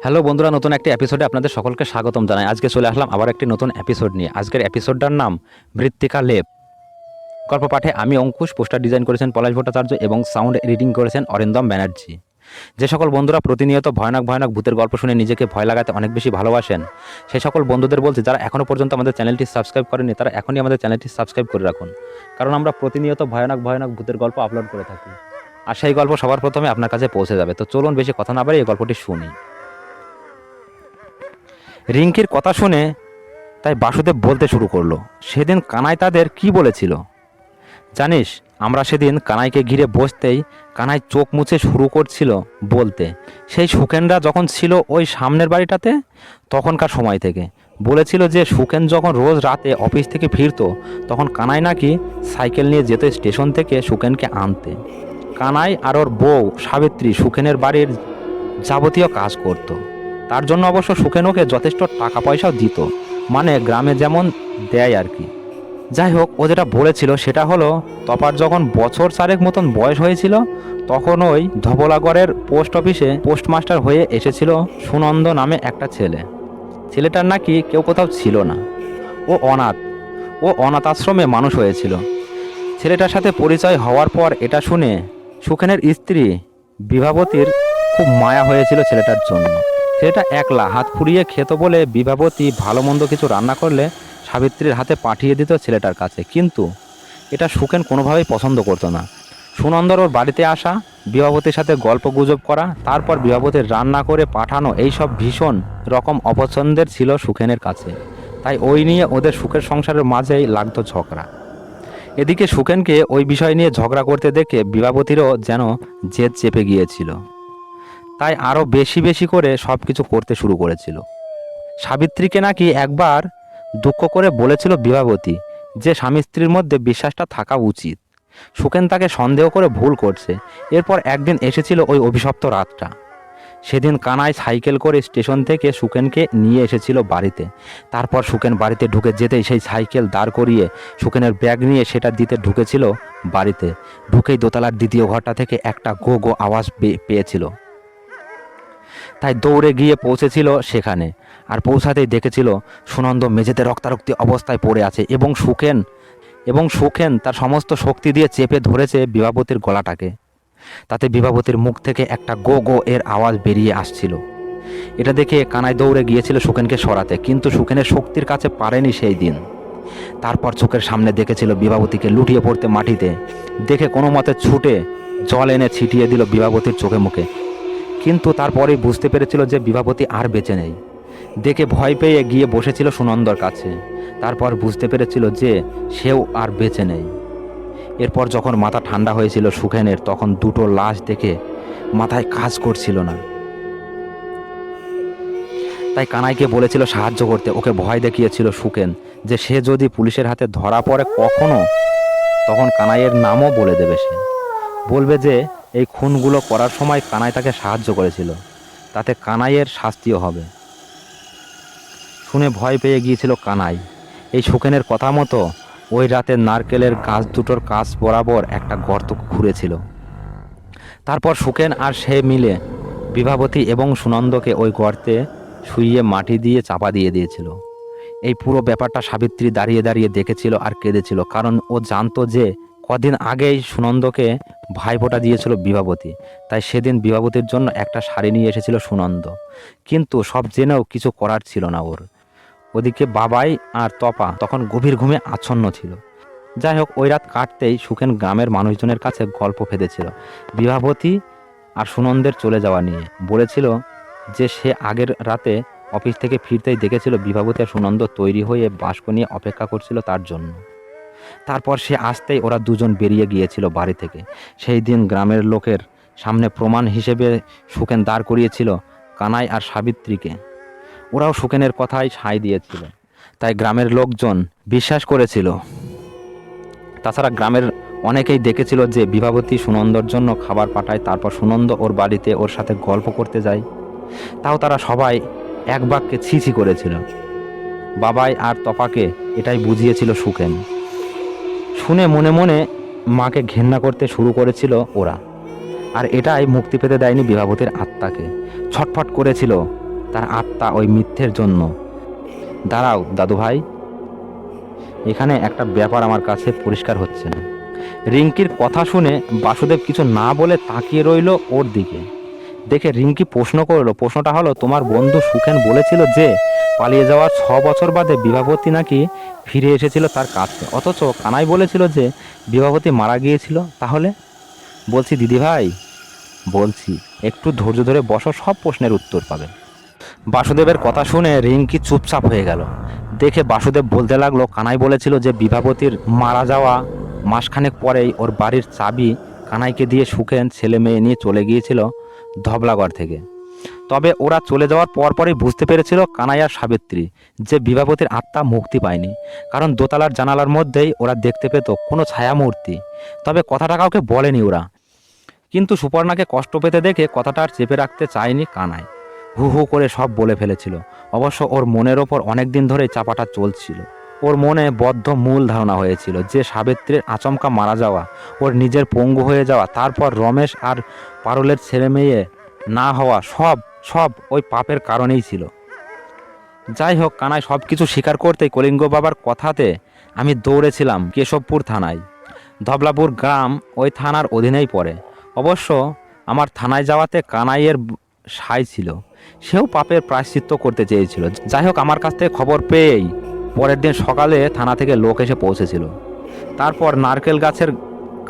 Hello বন্ধুরা, নতুন একটি এপিসোডে আপনাদের সকলকে স্বাগতম জানাই। আজকে চলে আসলাম আবার একটি নতুন এপিসোড নিয়ে। আজকের এপিসোডটার নাম মৃত্তিকা লেপ। গল্প পাঠে আমি অঙ্কুশ, পোস্টার ডিজাইন করেছেন পলাশ ভট্টাচার্য এবং সাউন্ড এডিটিং করেছেন অরিন্দম ব্যানার্জি। যে সকল বন্ধুরা প্রতিনিয়ত ভয়ানক ভয়ানক ভূতের গল্প শুনে নিজেকে ভয় লাগাতে অনেক বেশি ভালোবাসেন, সেই সকল বন্ধুদের বলছি যারা এখনও পর্যন্ত আমাদের চ্যানেলটি সাবস্ক্রাইব করেনি তারা এখনই আমাদের চ্যানেলটি সাবস্ক্রাইব করে রাখুন, কারণ আমরা প্রতিনিয়ত ভয়ানক ভয়ানক ভূতের গল্প আপলোড করে থাকি আর সেই গল্প সবার প্রথমে আপনার কাছে পৌঁছে যাবে। তো চলুন বেশি কথা না বাড়িয়ে এই গল্পটি শুনি। রিঙ্কির কথা শুনে তাই বাসুদেব বলতে শুরু করলো, সেদিন কানাই তাদের কি বলেছিল জানিস? আমরা সেদিন কানাইকে ঘিরে বসতেই কানাই চোখ মুছে শুরু করছিল বলতে, সেই সুখেনরা যখন ছিল ওই সামনের বাড়িটাতে তখনকার সময় থেকে। বলেছিল যে সুখেন যখন রোজ রাতে অফিস থেকে ফিরতো তখন কানাই নাকি সাইকেল নিয়ে যেত স্টেশন থেকে সুখেনকে আনতে। কানাই আর ওর বউ সাবিত্রী সুখেনের বাড়ির যাবতীয় কাজ করত। তার জন্য অবশ্য সুখেন ওকে যথেষ্ট টাকা পয়সাও দিত, মানে গ্রামে যেমন দেয় আর কি। যাই হোক, ও যেটা বলেছিল সেটা হলো, তপার যখন বছর 4 মতন বয়স হয়েছিল তখন ওই ধবলাগড়ের পোস্ট অফিসে পোস্টমাস্টার হয়ে এসেছিল সুনন্দ নামে একটা ছেলে। ছেলেটার নাকি কেউ কোথাও ছিল না, ও অনাথ। ও অনাথ আশ্রমে মানুষ হয়েছিল। ছেলেটার সাথে পরিচয় হওয়ার পর এটা শুনে সুখেনের স্ত্রী বিভাবতীর খুব মায়া হয়েছিল ছেলেটার জন্য। ছেলেটা একলা হাত ফুরিয়ে খেত বলে বিভাবতী ভালো মন্দ কিছু রান্না করলে সাবিত্রীর হাতে পাঠিয়ে দিত ছেলেটার কাছে, কিন্তু এটা সুখেন কোনোভাবেই পছন্দ করতো না। সুনন্দর ওর বাড়িতে আসা, বিভাবতীর সাথে গল্প গুজব করা, তারপর বিভাবতীর রান্না করে পাঠানো, এইসব ভীষণ রকম অপছন্দের ছিল সুখেনের কাছে। তাই ওই নিয়ে ওদের সুখের সংসারের মাঝেই লাগতো ঝগড়া। এদিকে সুখেনকে ওই বিষয় নিয়ে ঝগড়া করতে দেখে বিভাবতীরও যেন জেদ চেপে গিয়েছিল, তাই আরও বেশি বেশি করে সব কিছু করতে শুরু করেছিল। সাবিত্রীকে নাকি একবার দুঃখ করে বলেছিল বিভাবতী যে স্বামী স্ত্রীর মধ্যে বিশ্বাসটা থাকা উচিত। সুখেন তাকে সন্দেহ করে ভুল করছে। এরপর একদিন এসেছিল ওই অভিশপ্ত রাতটা। সেদিন কানাই সাইকেল করে স্টেশন থেকে সুখেনকে নিয়ে এসেছিল বাড়িতে। তারপর সুখেন বাড়িতে ঢুকে যেতেই সেই সাইকেল দাঁড় করিয়ে সুখেনের ব্যাগ নিয়ে সেটা দিতে ঢুকেছিল বাড়িতে। ঢুকেই দোতলার দ্বিতীয় ঘরটা থেকে একটা গো গো আওয়াজ পেয়েছিল, তাই দৌড়ে গিয়ে পৌঁছেছিল সেখানে। আর পৌঁছাতেই দেখেছিল সুনন্দ মেঝেতে রক্তারক্তি অবস্থায় পড়ে আছে এবং সুখেন তার সমস্ত শক্তি দিয়ে চেপে ধরেছে বিভাবতীর গলাটাকে। তাতে বিভাবতীর মুখ থেকে একটা গো গো এর আওয়াজ বেরিয়ে আসছিল। এটা দেখে কানাই দৌড়ে গিয়েছিল সুখেনকে সরাতে, কিন্তু সুখেনের শক্তির কাছে পারেনি সেই দিন। তারপর চোখের সামনে দেখেছিল বিভাবতীকে লুটিয়ে পড়তে মাটিতে। দেখে কোনো মতে ছুটে জল এনে ছিটিয়ে দিল বিভাবতীর চোখে মুখে, কিন্তু তারপরেই বুঝতে পেরেছিল যে বিভাবতী আর বেঁচে নেই। দেখে ভয় পেয়ে গিয়ে বসেছিল সুনন্দর কাছে। তারপর বুঝতে পেরেছিল যে সেও আর বেঁচে নেই। এরপর যখন মাথা ঠান্ডা হয়েছিল সুখেনের, তখন দুটো লাশ দেখে মাথায় কাজ করছিল না। তাই কানাইকে বলেছিল সাহায্য করতে। ওকে ভয় দেখিয়েছিল সুখেন যে সে যদি পুলিশের হাতে ধরা পড়ে কখনো, তখন কানাইয়ের নামও বলে দেবে। সে বলবে যে এই খুনগুলো করার সময় কানাই তাকে সাহায্য করেছিল, তাতে কানাইয়ের শাস্তিও হবে। শুনে ভয় পেয়ে গিয়েছিল কানাই। এই সুখেনের কথা মতো ওই রাতে নারকেলের গাছ দুটোর কাছ বরাবর একটা গর্ত খুঁড়েছিল। তারপর সুখেন আর সে মিলে বিভাবতী এবং সুনন্দকে ওই গর্তে শুইয়ে মাটি দিয়ে চাপা দিয়ে দিয়েছিল। এই পুরো ব্যাপারটা সাবিত্রী দাঁড়িয়ে দাঁড়িয়ে দেখেছিল আর কেঁদেছিল, কারণ ও জানতো যে কদিন আগেই সুনন্দকে ভাইফোঁটা দিয়েছিল বিভাবতী। তাই সেদিন বিভাবতীর জন্য একটা শাড়ি নিয়ে এসেছিল সুনন্দ, কিন্তু সব জেনেও কিছু করার ছিল না ওর। ওদিকে বাবাই আর তপা তখন গভীর ঘুমে আচ্ছন্ন ছিল। যাই হোক, ওই রাত কাটতেই সুখেন গ্রামের মানুষজনের কাছে গল্প ফেঁদেছিল বিভাবতী আর সুনন্দের চলে যাওয়া নিয়ে। বলেছিল যে সে আগের রাতে অফিস থেকে ফিরতেই দেখেছিল বিভাবতী আর সুনন্দ তৈরি হয়ে বাস্ক নিয়ে অপেক্ষা করছিল তার জন্য। তারপর সে আসতেই ওরা দুজন বেরিয়ে গিয়েছিল বাড়ি থেকে। সেই দিন গ্রামের লোকের সামনে প্রমাণ হিসেবে সুখেন দাঁড় করিয়েছিল কানাই আর সাবিত্রীকে। ওরাও সুখেনের কথাই সায় দিয়েছিল, তাই গ্রামের লোকজন বিশ্বাস করেছিল। তাছাড়া গ্রামের অনেকেই দেখেছিল যে বিভাবতী সুনন্দর জন্য খাবার পাঠায়, তারপর সুনন্দ ওর বাড়িতে ওর সাথে গল্প করতে যায়। তাও তারা সবাই এক বাক্যে ছি ছি করেছিল। বাবাই আর তপাকে এটাই বুঝিয়েছিল সুখেন। শুনে মনে মনে মাকে ঘেন্না করতে শুরু করেছিল ওরা, আর এটাই মুক্তি পেতে দেয়নি বিভাবতীর আত্মাকে। ছটফট করেছিল তার আত্মা ওই মিথ্যের জন্য। দাঁড়াও দাদু ভাই, এখানে একটা ব্যাপার আমার কাছে পরিষ্কার হচ্ছে না। রিঙ্কির কথা শুনে বাসুদেব কিছু না বলে তাকিয়ে রইল ওর দিকে। দেখে রিঙ্কি প্রশ্ন করলো, প্রশ্নটা হলো, তোমার বন্ধু সুখেন বলেছিল যে পালিয়ে যাওয়ার 6 বছর বাদে বিভাবতী নাকি ফিরে এসেছিল তার কাছে, অথচ কানাই বলেছিল যে বিভাবতী মারা গিয়েছিল। তাহলে? বলছি দিদি ভাই, বলছি, একটু ধৈর্য ধরে বসো, সব প্রশ্নের উত্তর পাবে। বাসুদেবের কথা শুনে রিঙ্কি চুপচাপ হয়ে গেল। দেখে বাসুদেব বলতে লাগলো, কানাই বলেছিল যে বিভাবতীর মারা যাওয়া মাসখানেক পরেই ওর বাড়ির চাবি কানাইকে দিয়ে সুখেন ছেলে মেয়ে নিয়ে চলে গিয়েছিল ধবলাগড় থেকে। তবে ওরা চলে যাওয়ার পরপরই বুঝতে পেরেছিল কানাই আর সাবিত্রী যে বিভাবতীর আত্মা মুক্তি পায়নি, কারণ দোতলার জানালার মধ্যেই ওরা দেখতে পেত কোনো ছায়ামূর্তি। তবে কথাটা কাউকে বলেনি ওরা, কিন্তু সুপর্ণাকে কষ্ট পেতে দেখে কথাটা আর চেপে রাখতে চায়নি কানাই। হু হু করে সব বলে ফেলেছিল। অবশ্য ওর মনের ওপর অনেক দিন ধরেই চাপাটা চলছিল। ওর মনে বদ্ধ মূল ধারণা হয়েছিল যে সাবিত্রীর আচমকা মারা যাওয়া, ওর নিজের পঙ্গু হয়ে যাওয়া, তারপর রমেশ আর পারুলের ছেলে মেয়ে না হওয়া, সব সব ওই পাপের কারণেই ছিল। যাই হোক, কানাই সব কিছু স্বীকার করতেই কলিঙ্গ বাবার কথাতে আমি দৌড়েছিলাম কেশবপুর থানায়। ধবলাপুর গ্রাম ওই থানার অধীনেই পড়ে। অবশ্য আমার থানায় যাওয়াতে কানাইয়ের সাই ছিল, সেও পাপের প্রায়শ্চিত্ত করতে চেয়েছিল। যাই হোক, আমার কাছ থেকে খবর পেয়েই পরের দিন সকালে থানা থেকে লোক এসে পৌঁছেছিল। তারপর নারকেল গাছের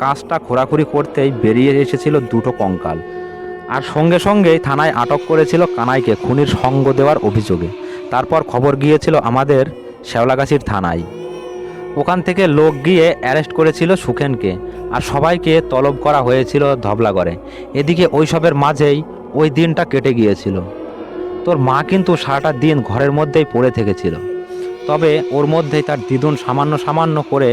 কাজটা খোঁড়াখুড়ি করতেই বেরিয়ে এসেছিল দুটো কঙ্কাল, আর সঙ্গে সঙ্গেই থানায় আটক করেছিল কানাইকে খুনির সঙ্গ দেওয়ার অভিযোগে। তারপর খবর গিয়েছিল আমাদের শেওলাগাছির থানায়। ওখান থেকে লোক গিয়ে অ্যারেস্ট করেছিল সুখেনকে, আর সবাইকে তলব করা হয়েছিল ধবলাগড়ে। এদিকে ওইসবের মাঝেই ওই দিনটা কেটে গিয়েছিল। তোর মা কিন্তু সারাটা দিন ঘরের মধ্যেই পড়ে থেকেছিল, তবে ওর মধ্যেই তার দিদুন সামান্য সামান্য করে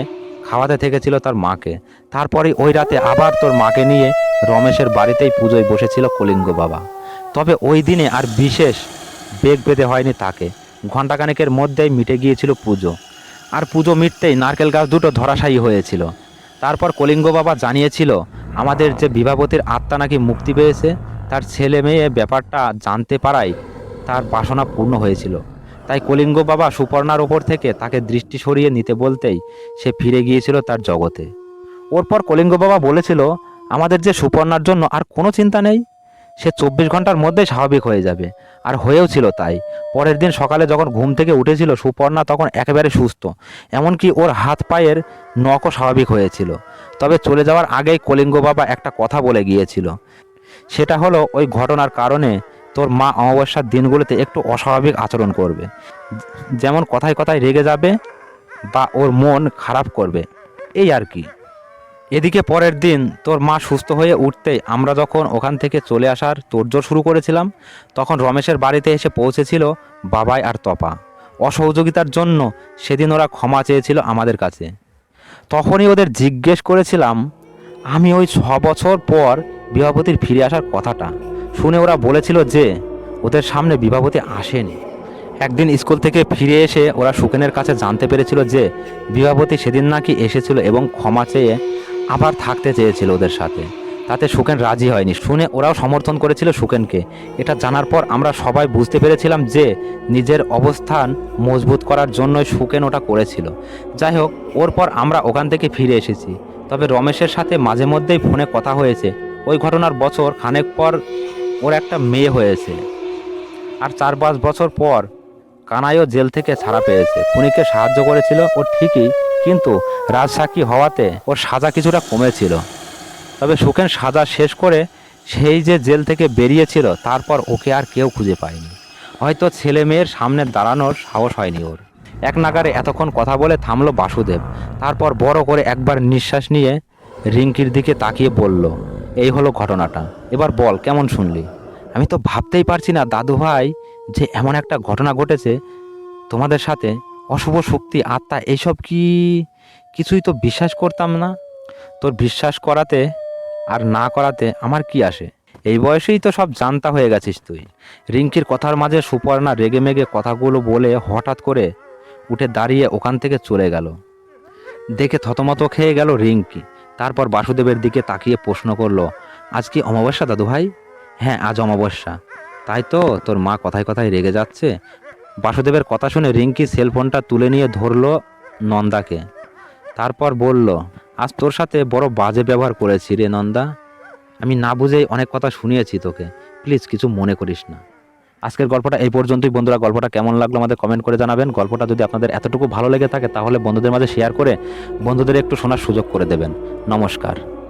খাওয়াতে থেকেছিল তার মাকে। তারপরে ওই রাতে আবার তোর মাকে নিয়ে রমেশের বাড়িতেই পুজোয় বসেছিল কলিঙ্গ বাবা। তবে ওই দিনে আর বিশেষ বেগ পেতে হয়নি তাকে, ঘণ্টাখানেকের মধ্যেই মিটে গিয়েছিল পুজো। আর পুজো মিটতেই নারকেল গাছ দুটো ধরাশায়ী হয়েছিল। তারপর কলিঙ্গ বাবা জানিয়েছিল আমাদের যে বিভাবতীর আত্মা নাকি মুক্তি পেয়েছে, তার ছেলে মেয়ে ব্যাপারটা জানতে পারায় তার বাসনা পূর্ণ হয়েছিল। তাই কলিঙ্গ বাবা সুপর্ণার ওপর থেকে তাকে দৃষ্টি সরিয়ে নিতে বলতেই সে ফিরে গিয়েছিল তার জগতে। ওরপর কলিঙ্গ বাবা বলেছিল আমাদের যে সুপর্ণার জন্য আর কোনো চিন্তা নেই, সে 24 ঘন্টার মধ্যেই স্বাভাবিক হয়ে যাবে। আর হয়েও ছিল তাই। পরের দিন সকালে যখন ঘুম থেকে উঠেছিল সুপর্ণা তখন একেবারে সুস্থ, এমনকি ওর হাত পায়ের নখও স্বাভাবিক হয়েছিল। তবে চলে যাওয়ার আগেই কলিঙ্গ বাবা একটা কথা বলে গিয়েছিল, সেটা হলো ওই ঘটনার কারণে তোর মা অমাবস্যার দিনগুলোতে একটু অস্বাভাবিক আচরণ করবে, যেমন কথায় কথায় রেগে যাবে বা ওর মন খারাপ করবে, এই আর কি। এদিকে পরের দিন তোর মা সুস্থ হয়ে উঠতেই আমরা যখন ওখান থেকে চলে আসার তোড়জোড় শুরু করেছিলাম, তখন রমেশের বাড়িতে এসে পৌঁছেছিল বাবাই আর তপা। অসহযোগিতার জন্য সেদিন ওরা ক্ষমা চেয়েছিল আমাদের কাছে। তখনই ওদের জিজ্ঞেস করেছিলাম আমি ওই 6 বছর পর বিভাবতীর ফিরে আসার কথাটা শুনে ওরা বলেছিল যে ওদের সামনে বিভাবতী আসেনি। একদিন স্কুল থেকে ফিরে এসে ওরা সুখেনের কাছে জানতে পেরেছিল যে বিভাবতী সেদিন নাকি এসেছিল এবং ক্ষমা চেয়ে আবার থাকতে চেয়েছিল ওদের সাথে। তাতে সুখেন রাজি হয়নি, শুনে ওরাও সমর্থন করেছিল সুখেনকে। এটা জানার পর আমরা সবাই বুঝতে পেরেছিলাম যে নিজের অবস্থান মজবুত করার জন্যই সুখেন ওটা করেছিল। যাই হোক, ওর পর আমরা ওখান থেকে ফিরে এসেছি। তবে রমেশের সাথে মাঝে মধ্যেই ফোনে কথা হয়েছে। ওই ঘটনার বছর খানেক পর ওর একটা মেয়ে হয়েছে, আর 4-5 বছর পর কানাইও জেল থেকে ছাড়া পেয়েছে। খুনিকে সাহায্য করেছিল ও ঠিকই, কিন্তু রাজসাক্ষী হওয়াতে ওর সাজা কিছুটা কমেছিল। তবে সুখেন সাজা শেষ করে সেই যে জেল থেকে বেরিয়েছিল, তারপর ওকে আর কেউ খুঁজে পায়নি। হয়তো ছেলে মেয়ের সামনে দাঁড়ানোর সাহস হয়নি ওর। এক নাগারে এতক্ষণ কথা বলে থামলো বাসুদেব। তারপর বড় করে একবার নিঃশ্বাস নিয়ে রিঙ্কির দিকে তাকিয়ে বলল, এই হলো ঘটনাটা, এবার বল কেমন শুনলি? আমি তো ভাবতেই পারছি না দাদু ভাই যে এমন একটা ঘটনা ঘটেছে তোমাদের সাথে। অশুভ শক্তি, আত্মা, এইসব কিছুই তো বিশ্বাস করতাম না। তোর বিশ্বাস করাতে আর না করাতে আমার কি আসে? এই বয়সেই তো সব জানতা হয়ে গেছিস তুই। রিঙ্কির কথার মাঝে সুপর্ণা রেগে মেগে কথাগুলো বলে হঠাৎ করে উঠে দাঁড়িয়ে ওখান থেকে চলে গেল। দেখে থতমত খেয়ে গেল রিঙ্কি। তারপর বাসুদেবের দিকে তাকিয়ে প্রশ্ন করলো, আজ কি অমাবস্যা দাদু ভাই? হ্যাঁ, আজ অমাবস্যা। তাই তো তোর মা কথায় কথায় রেগে যাচ্ছে। বাসুদেবের কথা শুনে রিঙ্কি সেলফোনটা তুলে নিয়ে ধরলো নন্দাকে। তারপর বলল, আজ তোর সাথে বড় বাজে ব্যবহার করেছি রে নন্দা। আমি না বুঝেই অনেক কথা শুনিয়েছি তোকে, প্লিজ কিছু মনে করিস না। আজকের গল্পটা এই পর্যন্তই বন্ধুরা। গল্পটা কেমন লাগলো আমাদের কমেন্ট করে জানাবেন। গল্পটা যদি আপনাদের এতটুকু ভালো লেগে থাকে তাহলে বন্ধুদের মাঝে শেয়ার করে বন্ধুদের একটু শোনার সুযোগ করে দেবেন। নমস্কার।